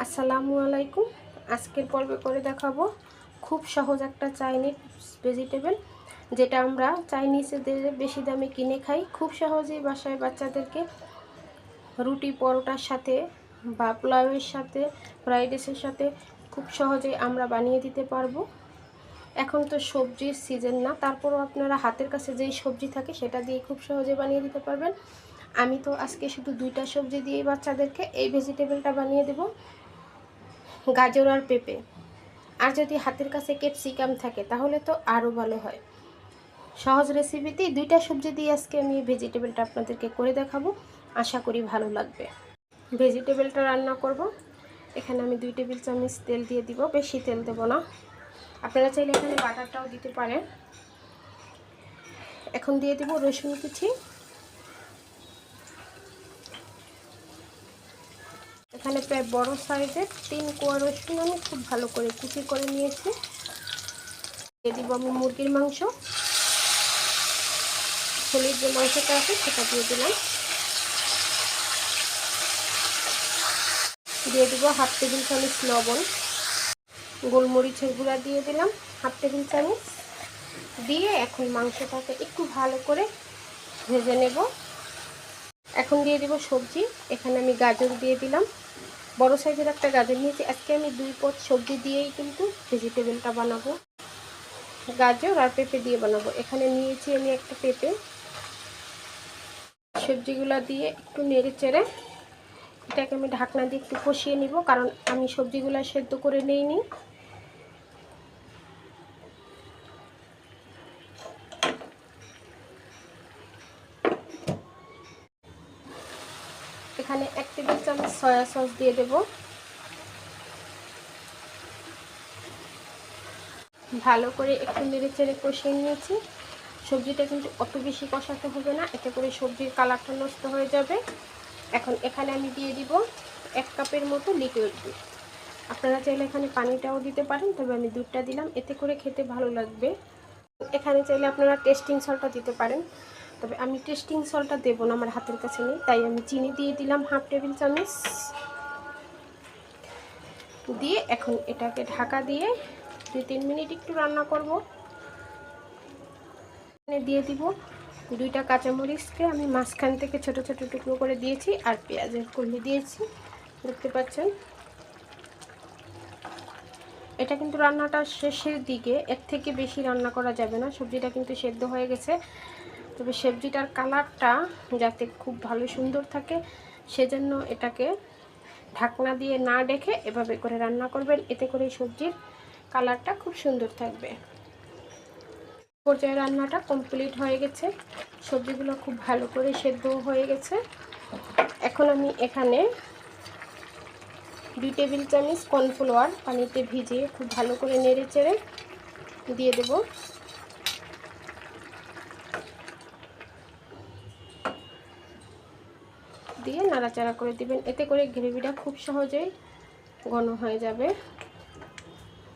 আসসালামু আলাইকুম। আজকের পর্বে করে দেখাবো খুব সহজ একটা চাইনিজ ভেজিটেবল, যেটা আমরা চাইনিজদের বেশি দামে কিনে খাই। খুব সহজেই বাসায় বাচ্চাদেরকে রুটি পরোটার সাথে বা পোলাওয়ের সাথে, ফ্রাইড রাইসের সাথে খুব সহজেই আমরা বানিয়ে দিতে পারবো। এখন তো সবজির সিজন না, তারপরও আপনারা হাতের কাছে যেই সবজি থাকে সেটা দিয়ে খুব সহজে বানিয়ে দিতে পারবেন। আমি তো আজকে শুধু 2টা সবজি দিয়েই বাচ্চাদেরকে এই ভেজিটেবলটা বানিয়ে দেব, গাজর আর পেঁপে। আর যদি হাতের কাছে ক্যাপসিকাম থাকে তাহলে তো আরও ভালো হয়। সহজ রেসিপিতেই 2টা সবজি দিয়ে আজকে আমি এই ভেজিটেবলটা আপনাদেরকে করে দেখাবো, আশা করি ভালো লাগবে। ভেজিটেবলটা রান্না করব, এখানে আমি 2 টেবিল চামচ তেল দিয়ে দিব, বেশি তেল দেব না। আপনারা চাইলে এখানে বাটারটাও দিতে পারেন। এখন দিয়ে দেব রসুন কুচি। এখানে প্রায় বড় সাইজের 3 কোয়া রসুন আমি খুব ভালো করে কুচি করে নিয়েছি। দিয়ে দিব আমি মুরগির মাংস, ছোলির যে মাংসটা আছে সেটা দিয়ে দিলাম। দিয়ে দিব 1/2 টেবিল চামচ লবণ, গোলমরিচের গুঁড়া দিয়ে দিলাম 1/2 টেবিল চামচ। দিয়ে এখন মাংসটাকে একটু ভালো করে ভেজে নেব। এখন দিয়ে দিব সবজি। এখানে আমি গাজর দিয়ে দিলাম, বড় সাইজের একটা গাজর নিয়েছি। আজকে আমি 2 পদ সবজি দিয়েই কিন্তু ভেজিটেবলটা বানাবো, গাজর আর পেঁপে দিয়ে বানাবো। এখানে নিয়েছি আমি একটা পেঁপে। সবজিগুলো দিয়ে একটু নেড়ে চেড়ে এটাকে আমি ঢাকনা দিয়ে একটু কষিয়ে নিব, কারণ আমি সবজিগুলো সেদ্ধ করে নিইনি। এখানে 1 টেবিল চামচ সয়া সস দিয়ে দেব। ভালো করে একটু নেড়ে চেড়ে কষিয়ে নিয়েছি। সবজিটা কিন্তু অত বেশি কষাতে হবে না, এতে করে সবজির কালারটা নষ্ট হয়ে যাবে। এখন এখানে আমি দিয়ে দিব 1 কাপের মতো লিকুইড দুধ। আপনারা চাইলে এখানে পানিটাও দিতে পারেন, তবে আমি দুধটা দিলাম, এতে করে খেতে ভালো লাগবে। এখানে চাইলে আপনারা টেস্টিং সল্টটা দিতে পারেন, তবে আমি টেস্টিং সল্টটা দেবো না, আমার হাতের কাছে নেই, তাই আমি চিনি দিয়ে দিলাম 1/2 টেবিল চামচ। দিয়ে এখন এটাকে ঢাকা দিয়ে 2-3 মিনিট একটু রান্না করব। দিয়ে দিব 2টা কাঁচামরিচকে আমি মাঝখান থেকে ছোট ছোট টুকরো করে দিয়েছি, আর পেঁয়াজের কলি দিয়েছি, দেখতে পাচ্ছেন। এটা কিন্তু রান্নাটা শেষের দিকে, এর থেকে বেশি রান্না করা যাবে না। সবজিটা কিন্তু সেদ্ধ হয়ে গেছে, তবে সবজিটার কালারটা যাতে খুব ভালো সুন্দর থাকে সেজন্য এটাকে ঢাকনা দিয়ে না ঢেকে এভাবে করে রান্না করবেন, এতে করে সবজির কালারটা খুব সুন্দর থাকবে। পর্যায়ে রান্নাটা কমপ্লিট হয়ে গেছে, সবজিগুলো খুব ভালো করে সেদ্ধ হয়ে গেছে। এখন আমি এখানে 2 টেবিল চামচ কর্নফ্লাওয়ার পানিতে ভিজিয়ে খুব ভালো করে নেড়ে চেড়ে দিয়ে দেব। দিয়ে নাড়াচাড়া করে দিবেন, এতে করে গ্রেভিটা খুব সহজেই ঘন হয়ে যাবে।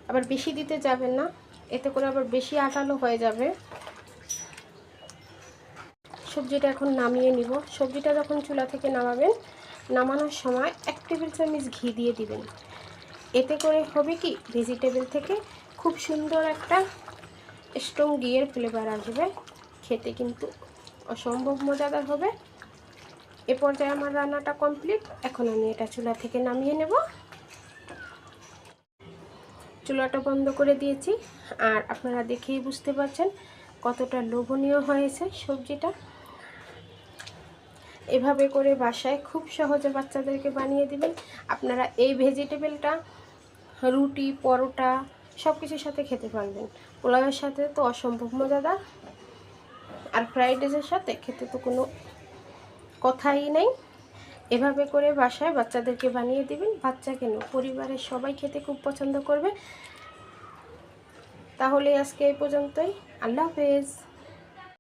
আবার বেশি দিতে যাবেন না, এতে করে আবার বেশি আটালো হয়ে যাবে। সবজিটা এখন নামিয়ে নিব। সবজিটা যখন চুলা থেকে নামাবেন, নামানোর সময় 1 টেবিল চামচ ঘি দিয়ে দিবেন। এতে করে হবে কি, ভেজিটেবল থেকে খুব সুন্দর একটা স্ট্রং ঘিয়ের ফ্লেভার আসবে, খেতে কিন্তু অসম্ভব মজাদার হবে। এ পর্যায়ে আমার রান্নাটা কমপ্লিট। এখন আমি এটা চুলা থেকে নামিয়ে নেব। চুলাটা বন্ধ করে দিয়েছি, আর আপনারা দেখেই বুঝতে পারছেন কতটা লোভনীয় হয়েছে সবজিটা। এভাবে করে বাসায় খুব সহজে বাচ্চাদেরকে বানিয়ে দিবেন। আপনারা এই ভেজিটেবলটা রুটি পরোটা সব কিছুর সাথে খেতে পারবেন। পোলাওয়ের সাথে তো অসম্ভব মজাদার, আর ফ্রাইড রাইসের সাথে খেতে তো কোনো কথাই নেই। এভাবে করে বাসায় বাচ্চাদেরকে বানিয়ে দিবেন, বাচ্চা কেন পরিবারের সবাই খেতে খুব পছন্দ করবে। তাহলে আজকে এই পর্যন্তই। আল্লাহ হাফেজ।